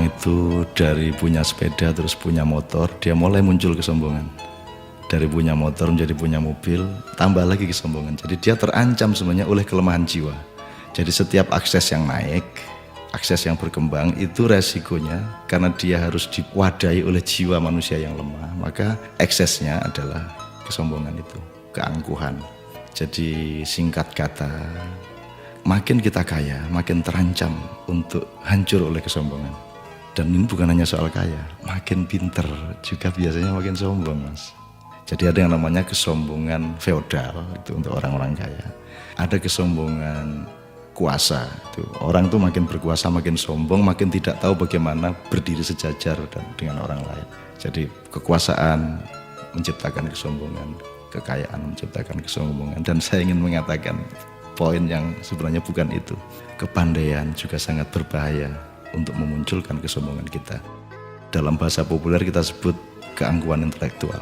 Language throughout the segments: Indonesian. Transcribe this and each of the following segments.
orang itu dari punya sepeda terus punya motor, dia mulai muncul kesombongan. Dari punya motor menjadi punya mobil, tambah lagi kesombongan. Jadi dia terancam sebenarnya oleh kelemahan jiwa. Jadi setiap akses yang naik, akses yang berkembang itu resikonya karena dia harus diwadahi oleh jiwa manusia yang lemah, maka eksesnya adalah kesombongan itu, keangkuhan. Jadi singkat kata, makin kita kaya, makin terancam untuk hancur oleh kesombongan. Dan ini bukan hanya soal kaya, makin pinter juga biasanya makin sombong, Mas. Jadi ada yang namanya kesombongan feodal, itu untuk orang-orang kaya. Ada kesombongan kuasa, itu orang tuh makin berkuasa makin sombong, makin tidak tahu bagaimana berdiri sejajar dan dengan orang lain. Jadi kekuasaan menciptakan kesombongan, kekayaan menciptakan kesombongan. Dan saya ingin mengatakan poin yang sebenarnya bukan itu. Kepandaian juga sangat berbahaya untuk memunculkan kesombongan kita. Dalam bahasa populer kita sebut keangkuhan intelektual.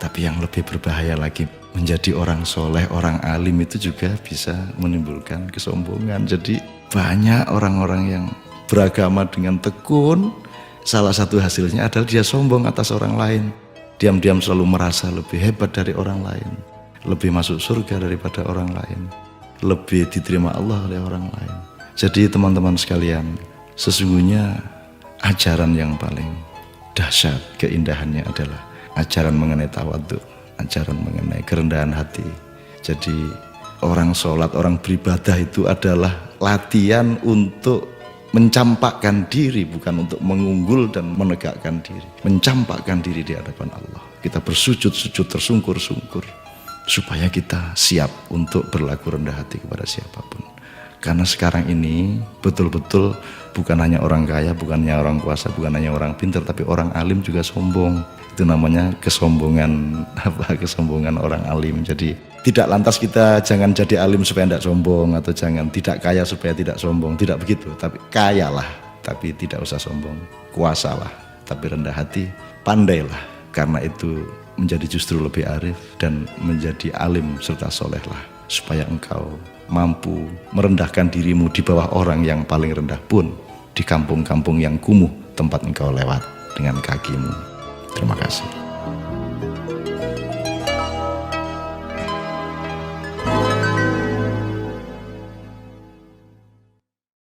Tapi yang lebih berbahaya lagi, menjadi orang soleh, orang alim itu juga bisa menimbulkan kesombongan. Jadi banyak orang-orang yang beragama dengan tekun, salah satu hasilnya adalah dia sombong atas orang lain. Diam-diam selalu merasa lebih hebat dari orang lain, lebih masuk surga daripada orang lain, lebih diterima Allah oleh orang lain. Jadi teman-teman sekalian, sesungguhnya ajaran yang paling dahsyat keindahannya adalah ajaran mengenai tawadhu, ajaran mengenai kerendahan hati. Jadi orang sholat, orang beribadah itu adalah latihan untuk mencampakkan diri, bukan untuk mengunggul dan menegakkan diri. Mencampakkan diri di hadapan Allah. Kita bersujud-sujud tersungkur-sungkur supaya kita siap untuk berlaku rendah hati kepada siapapun. Karena sekarang ini betul-betul bukan hanya orang kaya, bukan hanya orang kuasa, bukan hanya orang pintar, tapi orang alim juga sombong. Itu namanya kesombongan kesombongan orang alim. Jadi tidak lantas kita jangan jadi alim supaya tidak sombong, atau jangan tidak kaya supaya tidak sombong, tidak begitu. Tapi kayalah tapi tidak usah sombong, kuasalah tapi rendah hati, pandailah, karena itu menjadi justru lebih arif dan menjadi alim serta solehlah, supaya engkau mampu merendahkan dirimu di bawah orang yang paling rendah pun di kampung-kampung yang kumuh tempat engkau lewat dengan kakimu. Terima kasih.